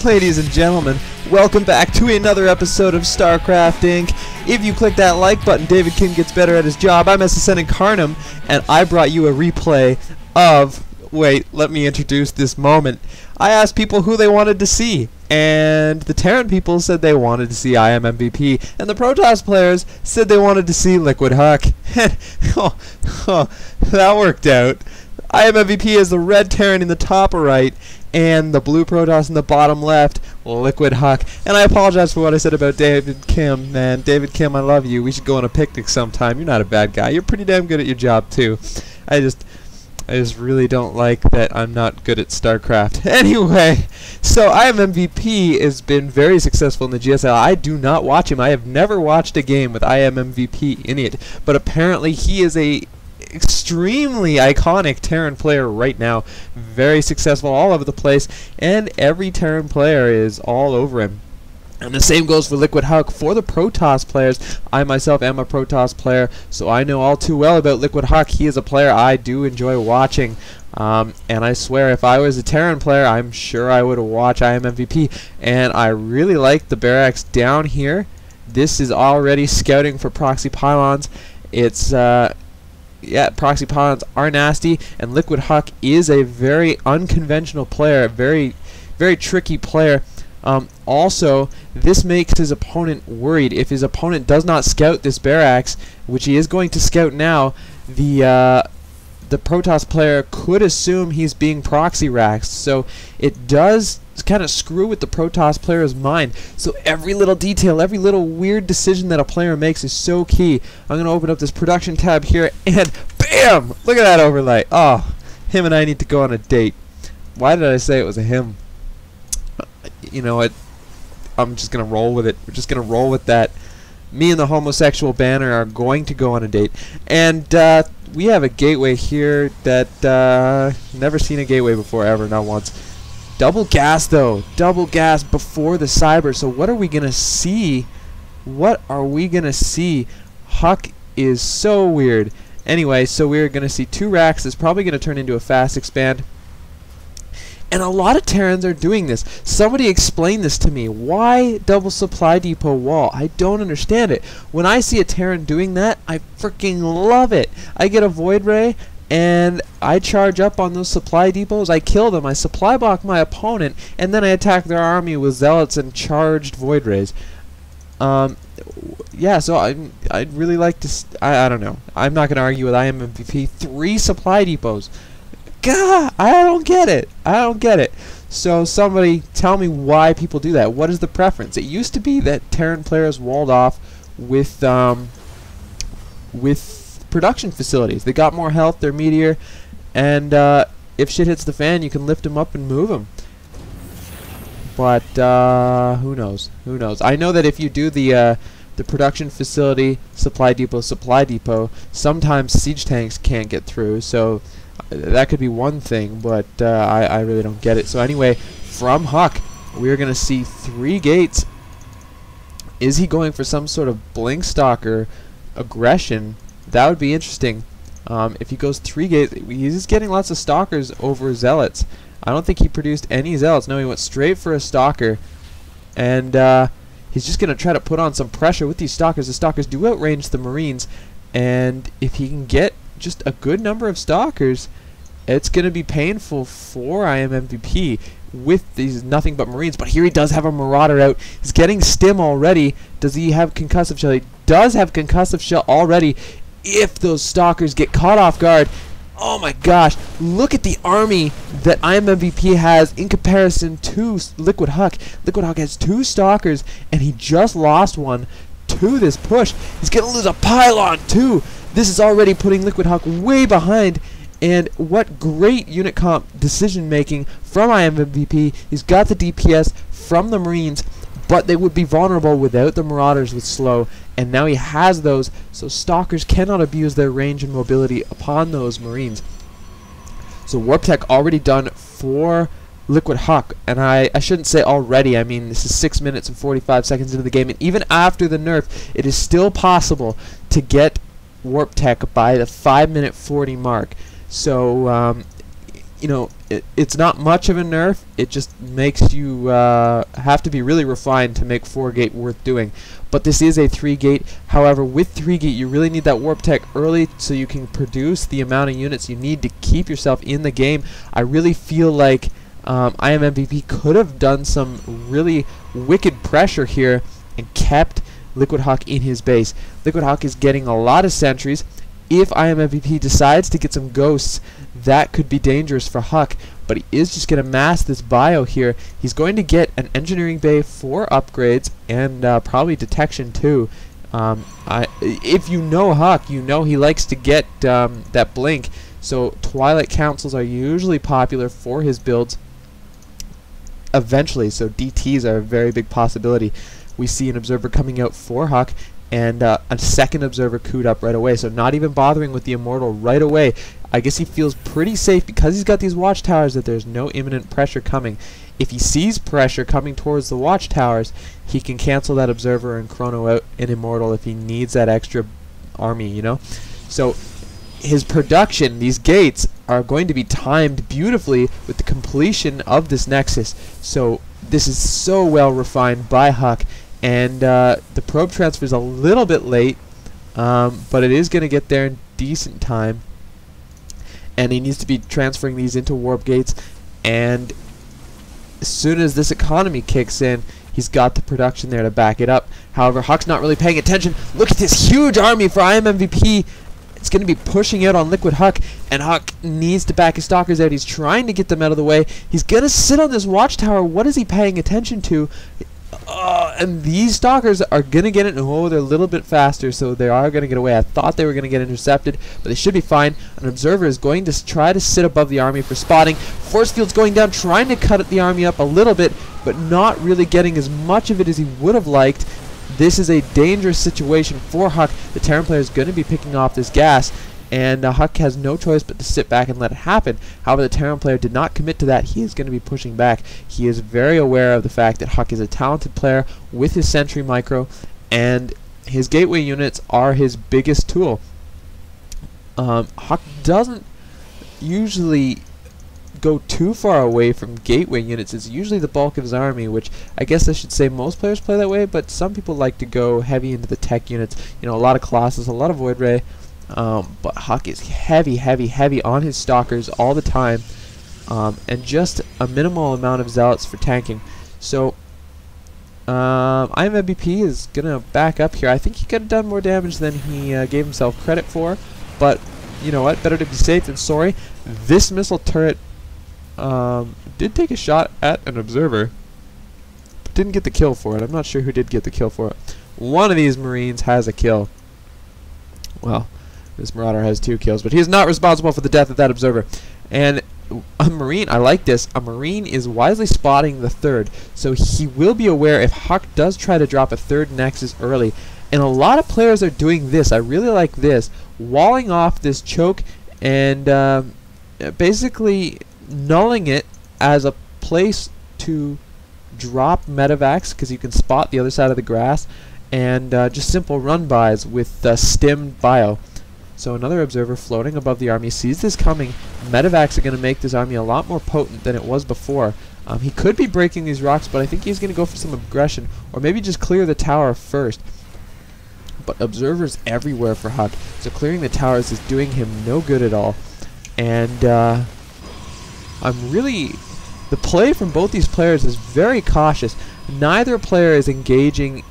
Ladies and gentlemen, welcome back to another episode of StarCraft Inc. If you click that like button, David Kim gets better at his job. I'm SSN Incarnum, and I brought you a replay of... Wait, let me introduce this moment. I asked people who they wanted to see, and the Terran people said they wanted to see IMMVP, and the Protoss players said they wanted to see Liquid HUK. That worked out. IMMVP is the red Terran in the top right, and the blue Protoss in the bottom left, Liquid HUK. And I apologize for what I said about David Kim, man. David Kim, I love you. We should go on a picnic sometime. You're not a bad guy. You're pretty damn good at your job, too. I just really don't like that I'm not good at StarCraft. Anyway, so IMMVP has been very successful in the GSL. I do not watch him. I have never watched a game with IMMVP in it, but apparently he is a extremely iconic Terran player right now. Very successful all over the place, and every Terran player is all over him. And the same goes for Liquid HUK. For the Protoss players, I myself am a Protoss player, so I know all too well about Liquid HUK. He is a player I do enjoy watching. And I swear, if I was a Terran player, I'm sure I would watch IMMVP. And I really like the barracks down here. This is already scouting for proxy pylons. It's... yeah, proxy pylons are nasty, and Liquid HUK is a very unconventional player, a very tricky player. Also, this makes his opponent worried. If his opponent does not scout this barracks, which he is going to scout now, the Protoss player could assume he's being proxy raxed. So it does kind of screw with the Protoss player's mind. So every little detail, every little weird decision that a player makes is so key. I'm going to open up this production tab here, and BAM! Look at that overlay. Oh, him and I need to go on a date. Why did I say it was a him? You know what? I'm just going to roll with it. We're just going to roll with that. Me and the homosexual banner are going to go on a date. And we have a gateway here that never seen a gateway before, ever, not once. Double gas, though. Double gas before the cyber. So what are we going to see? What are we going to see? HUK is so weird. Anyway, so we're going to see 2 racks. It's probably going to turn into a fast expand. And a lot of Terrans are doing this. Somebody explain this to me. Why double supply depot wall? I don't understand it. When I see a Terran doing that, I freaking love it. I get a Void Ray, and I charge up on those supply depots. I kill them. I supply block my opponent, and then I attack their army with zealots and charged Void Rays. Yeah, so I'd really like to... I don't know. I'm not going to argue with IMMVP. 3 supply depots. God, I don't get it. I don't get it. So somebody tell me why people do that. What is the preference? It used to be that Terran players walled off with production facilities. They got more health, they're meteor, and if shit hits the fan, you can lift them up and move them. But who knows? Who knows? I know that if you do the production facility supply depot, sometimes siege tanks can't get through. So that could be one thing, but I really don't get it. So anyway, from HUK, we're going to see 3 gates. Is he going for some sort of blink stalker aggression? That would be interesting. If he goes 3 gates, he's just getting lots of stalkers over zealots. I don't think he produced any zealots. No, he went straight for a stalker. And he's just going to try to put on some pressure with these stalkers. The stalkers do outrange the Marines. And if he can get just a good number of stalkers, it's going to be painful for IMMVP with these nothing but Marines. But here he does have a Marauder out. He's getting stim already. Does he have concussive shell? He does have concussive shell already. If those stalkers get caught off guard, oh my gosh, look at the army that IMMVP has in comparison to Liquid HUK. Liquid HUK has 2 stalkers, and he just lost one to this push. He's going to lose a pylon too. This is already putting Liquid HUK way behind, and what great unit comp decision making from IMMVP. He's got the DPS from the Marines, but they would be vulnerable without the Marauders with slow, and now he has those, so stalkers cannot abuse their range and mobility upon those Marines. So Warp Tech already done for Liquid HUK, and I shouldn't say already, I mean this is 6 minutes and 45 seconds into the game, and even after the nerf, it is still possible to get Warp Tech by the 5-minute 40 mark. So, you know, it's not much of a nerf. It just makes you have to be really refined to make 4-gate worth doing. But this is a 3-gate. However, with 3-gate, you really need that warp tech early so you can produce the amount of units you need to keep yourself in the game. I really feel like IMMVP could have done some really wicked pressure here and kept Liquid HUK in his base. Liquid HUK is getting a lot of sentries. If IMMVP decides to get some ghosts, that could be dangerous for HUK, but he is just going to mass this bio here. He's going to get an engineering bay for upgrades and probably detection too. If you know HUK, you know he likes to get that blink, so Twilight Councils are usually popular for his builds eventually, so DTs are a very big possibility. We see an observer coming out for HUK, and a second observer queued up right away, so not even bothering with the immortal right away. I guess he feels pretty safe because he's got these watchtowers that there's no imminent pressure coming. If he sees pressure coming towards the watchtowers, he can cancel that observer and chrono out an immortal if he needs that extra army, you know? So his production, these gates, are going to be timed beautifully with the completion of this nexus. So this is so well refined by HUK. And the probe transfer is a little bit late, but it is going to get there in decent time. And he needs to be transferring these into warp gates. And as soon as this economy kicks in, he's got the production there to back it up. However, HUK's not really paying attention. Look at this huge army for IMMVP. It's going to be pushing out on Liquid HUK, and HUK needs to back his stalkers out. He's trying to get them out of the way. He's going to sit on this watchtower. What is he paying attention to? And these stalkers are going to get it. Oh, they're a little bit faster, so they are going to get away. I thought they were going to get intercepted, but they should be fine. An observer is going to try to sit above the army for spotting. Force field's going down, trying to cut the army up a little bit, but not really getting as much of it as he would have liked. This is a dangerous situation for HUK. The Terran player is going to be picking off this gas, and HUK has no choice but to sit back and let it happen. However, the Terran player did not commit to that. He is going to be pushing back. He is very aware of the fact that HUK is a talented player with his sentry micro, and his gateway units are his biggest tool. HUK doesn't usually go too far away from gateway units. It's usually the bulk of his army, which I guess I should say most players play that way, but some people like to go heavy into the tech units. You know, a lot of Colossus, a lot of Void Ray. But HUK is heavy on his stalkers all the time, and just a minimal amount of zealots for tanking. So IMMVP is gonna back up here. I think he could have done more damage than he gave himself credit for, but you know what? Better to be safe than sorry. This missile turret did take a shot at an observer, but didn't get the kill for it. I'm not sure who did get the kill for it. One of these Marines has a kill. Well, this Marauder has 2 kills, but he is not responsible for the death of that observer. And a Marine, I like this, a Marine is wisely spotting the third, so he will be aware if HUK does try to drop a third Nexus early. And a lot of players are doing this. I really like this, walling off this choke and basically nulling it as a place to drop medevacs, because you can spot the other side of the grass, and just simple run-bys with stimmed bio. So another observer floating above the army sees this coming. Medevacs are going to make this army a lot more potent than it was before. He could be breaking these rocks, but I think he's going to go for some aggression, or maybe just clear the tower first. But observers everywhere for HUK, so clearing the towers is doing him no good at all. And the play from both these players is very cautious. Neither player is engaging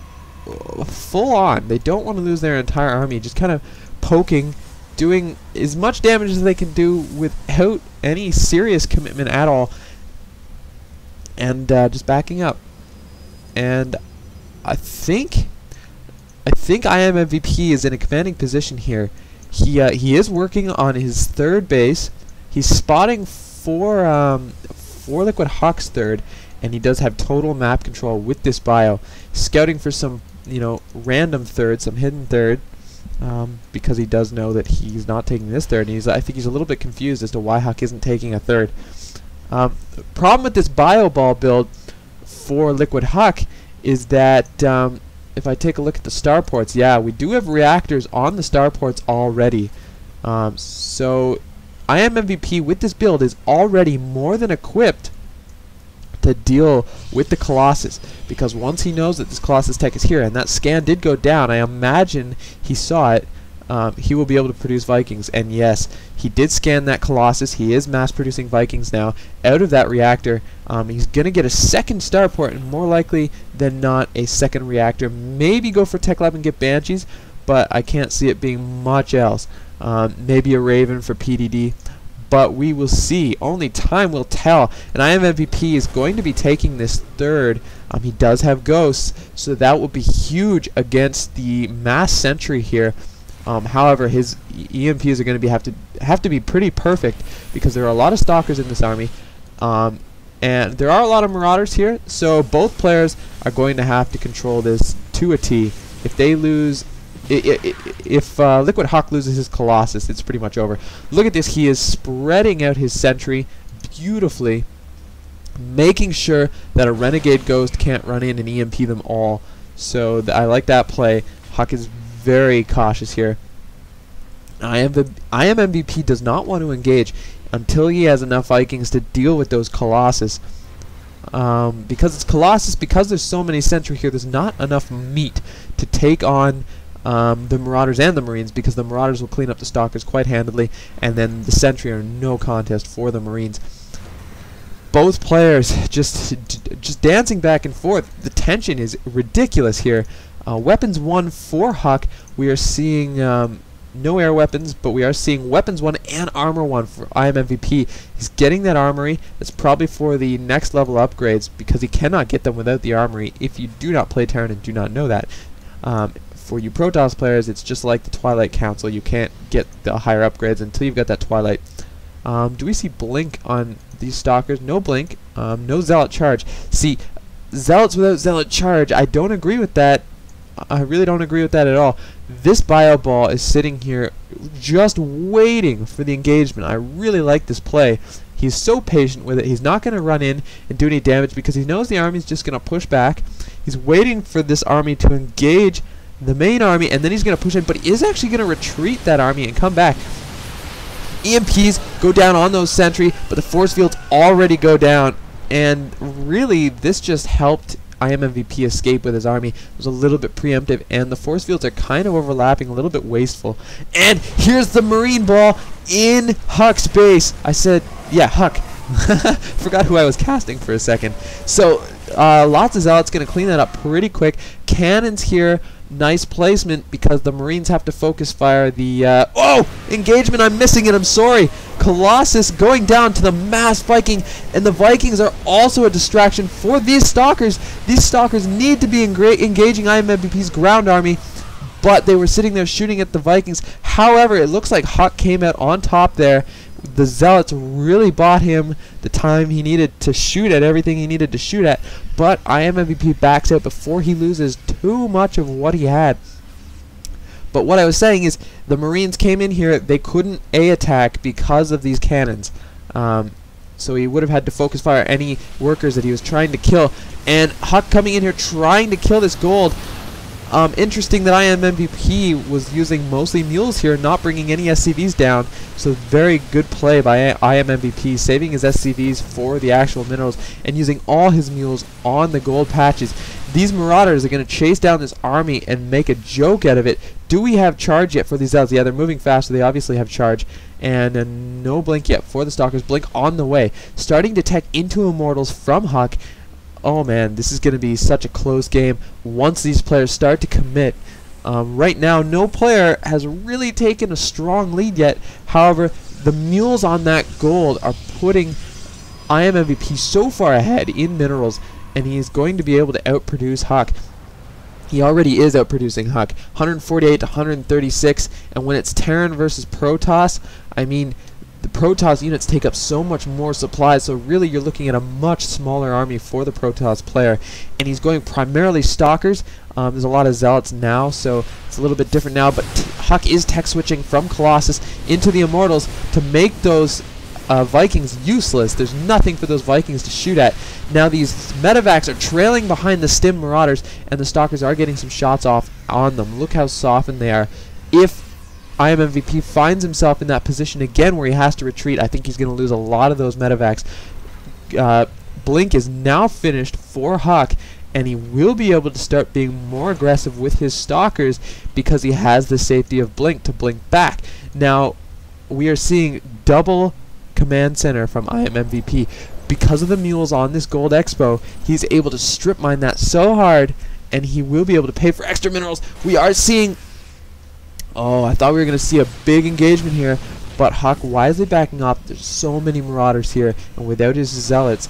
full on. They don't want to lose their entire army, just kind of poking, doing as much damage as they can do without any serious commitment at all, and just backing up. And I think IMMVP is in a commanding position here. He is working on his third base. He's spotting for Liquid HUK's third, and he does have total map control with this bio. Scouting for some, random third, some hidden third, because he does know that he's not taking this third, and I think he's a little bit confused as to why HUK isn't taking a third. Problem with this bio ball build for Liquid HUK is that if I take a look at the starports, yeah, we do have reactors on the starports already. So IMMVP with this build is already more than equipped to deal with the Colossus, because once he knows that this Colossus tech is here, and that scan did go down, I imagine he saw it, he will be able to produce Vikings. And yes, he did scan that Colossus. He is mass producing Vikings now out of that reactor. He's going to get a second starport, and more likely than not a second reactor. Maybe go for Tech Lab and get Banshees, but I can't see it being much else. Maybe a Raven for PDD. But we will see. Only time will tell. And IMMVP is going to be taking this third. He does have Ghosts, so that will be huge against the Mass Sentry here. However, his EMPs are going to have to be pretty perfect, because there are a lot of Stalkers in this army. And there are a lot of Marauders here, so both players are going to have to control this to a T. If they lose... If Liquid HUK loses his Colossus, it's pretty much over. Look at this. He is spreading out his sentry beautifully, making sure that a Renegade Ghost can't run in and EMP them all. So I like that play. HUK is very cautious here. IMMVP does not want to engage until he has enough Vikings to deal with those Colossus. Because it's Colossus, because there's so many sentry here, there's not enough meat to take on the Marauders and the Marines, because the Marauders will clean up the Stalkers quite handily, and then the Sentry are no contest for the Marines. Both players just dancing back and forth. The tension is ridiculous here. Weapons 1 for HUK, we are seeing no air weapons, but we are seeing weapons 1 and armor 1 for IMMVP. He's getting that armory. That's probably for the next level upgrades, because he cannot get them without the armory if you do not play Terran and do not know that. For you Protoss players, it's just like the Twilight Council. You can't get the higher upgrades until you've got that Twilight. Do we see Blink on these Stalkers? No Blink. No Zealot Charge. See, Zealots without Zealot Charge, I don't agree with that. I really don't agree with that at all. This Bio Ball is sitting here just waiting for the engagement. I really like this play. He's so patient with it. He's not going to run in and do any damage, because he knows the army's just going to push back. He's waiting for this army to engage the main army, and then he's going to push in, but he is actually going to retreat that army and come back. EMPs go down on those sentry, but the force fields already go down, and really this just helped IMMVP escape with his army. It was a little bit preemptive, and the force fields are kind of overlapping, a little bit wasteful. And here's the Marine Ball in HUK's base. I said, yeah, HUK. Forgot who I was casting for a second. So lots of Zealots going to clean that up pretty quick. Cannons here. Nice placement, because the Marines have to focus fire the... oh! Engagement! I'm missing it! I'm sorry! Colossus going down to the mass Viking, and the Vikings are also a distraction for these Stalkers. These Stalkers need to be engaging IMMVP's ground army, but they were sitting there shooting at the Vikings. However, it looks like HUK came out on top there. The Zealots really bought him the time he needed to shoot at everything he needed to shoot at, but IMMVP backs out before he loses too much of what he had. But what I was saying is, the Marines came in here, they couldn't attack because of these cannons. So he would have had to focus fire any workers that he was trying to kill. And HUK coming in here trying to kill this gold. Interesting that IMMVP was using mostly mules here, not bringing any SCVs down. So very good play by IMMVP, saving his SCVs for the actual minerals and using all his mules on the gold patches. These Marauders are going to chase down this army and make a joke out of it. Do we have charge yet for these Zealots? Yeah, they're moving fast, so they obviously have charge. And no Blink yet for the Stalkers. Blink on the way. Starting to tech into Immortals from HUK. Oh man, this is going to be such a close game once these players start to commit. Right now, no player has really taken a strong lead yet. However, the mules on that gold are putting IMMVP so far ahead in minerals, and he is going to be able to outproduce HUK. He already is outproducing HUK, 148 to 136, and when it's Terran versus Protoss, I mean, the Protoss units take up so much more supplies, so really you're looking at a much smaller army for the Protoss player. And he's going primarily Stalkers. There's a lot of Zealots now, so it's a little bit different now, but HUK is tech switching from Colossus into the Immortals to make those Vikings useless. There's nothing for those Vikings to shoot at. Now these medevacs are trailing behind the Stim Marauders, and the Stalkers are getting some shots off on them. Look how softened they are. If IMMVP finds himself in that position again where he has to retreat. I think he's going to lose a lot of those medevacs. Blink is now finished for HUK, and he will be able to start being more aggressive with his stalkers because he has the safety of Blink to blink back. Now, we are seeing double command center from IMMVP. Because of the mules on this Gold Expo, he's able to strip mine that so hard, and he will be able to pay for extra minerals. We are seeing... Oh, I thought we were going to see a big engagement here, but HUK wisely backing up. There's so many Marauders here, and without his Zealots,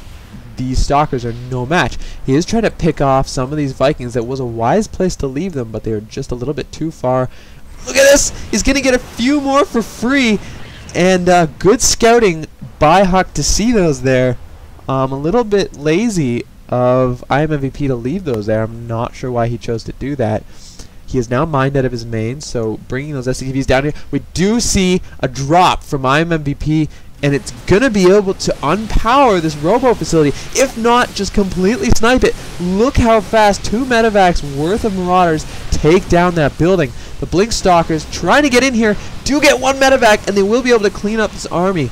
these Stalkers are no match. He is trying to pick off some of these Vikings. That was a wise place to leave them, but they were just a little bit too far. Look at this! He's going to get a few more for free, and good scouting by HUK to see those there. A little bit lazy of IMMVP to leave those there. I'm not sure why he chose to do that. He is now mined out of his main, so bringing those SCVs down here. We do see a drop from IMMVP, and it's going to be able to unpower this robo facility. If not, just completely snipe it. Look how fast 2 medevacs worth of Marauders take down that building. The Blink Stalkers trying to get in here do get 1 medevac, and they will be able to clean up this army.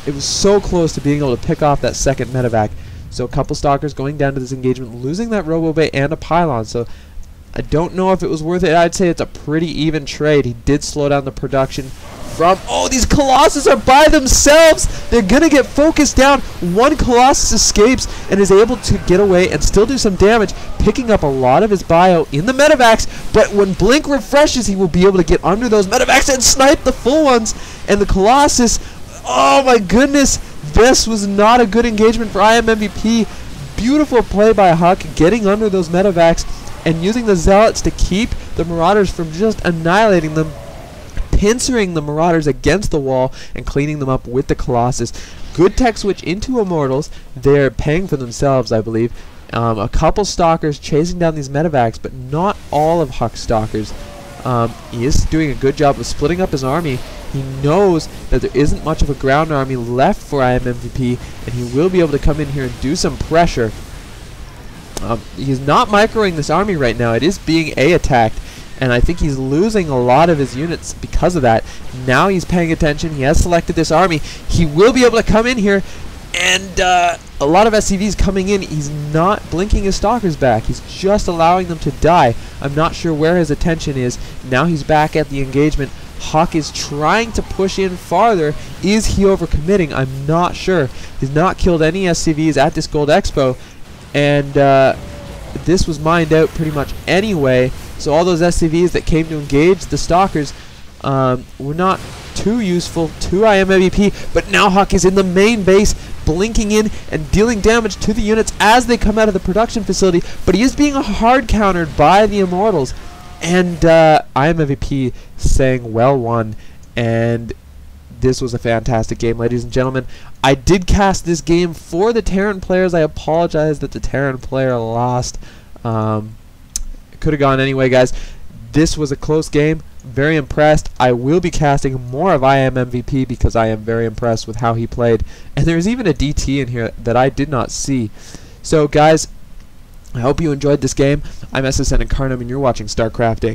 It was so close to being able to pick off that second medevac. So a couple Stalkers going down to this engagement, losing that robo bay and a pylon. So I don't know if it was worth it. I'd say it's a pretty even trade. He did slow down the production from... Oh, these Colossus are by themselves! They're gonna get focused down. 1 Colossus escapes and is able to get away and still do some damage, picking up a lot of his bio in the medevacs, but when Blink refreshes, he will be able to get under those medevacs and snipe the full ones. And the Colossus... Oh my goodness! This was not a good engagement for IMMVP. Beautiful play by HUK, getting under those medevacs and using the Zealots to keep the Marauders from just annihilating them, pincering the Marauders against the wall and cleaning them up with the Colossus. Good tech switch into Immortals. They're paying for themselves, I believe. A couple Stalkers chasing down these medevacs, but not all of HUK's Stalkers. He is doing a good job of splitting up his army. He knows that there isn't much of a ground army left for IMMVP, and he will be able to come in here and do some pressure. He's not microing this army right now. It is being attacked, and I think he's losing a lot of his units because of that. Now he's paying attention. He has selected this army. He will be able to come in here, and a lot of SCVs coming in. He's not blinking his Stalkers back. He's just allowing them to die. I'm not sure where his attention is. Now he's back at the engagement. HUK is trying to push in farther. Is he overcommitting? I'm not sure. He's not killed any SCVs at this Gold Expo, and this was mined out pretty much anyway. So all those SCVs that came to engage the Stalkers were not too useful to IMMVP, but now HUK is in the main base, blinking in and dealing damage to the units as they come out of the production facility, but he is being hard countered by the Immortals. And IMMVP saying well won, and this was a fantastic game, ladies and gentlemen. I did cast this game for the Terran players. I apologize that the Terran player lost. It could have gone anyway, guys. This was a close game. Very impressed. I will be casting more of IMMVP because I am very impressed with how he played. And there's even a DT in here that I did not see. So, guys, I hope you enjoyed this game. I'm SSN Incarnum, and you're watching StarCrafting.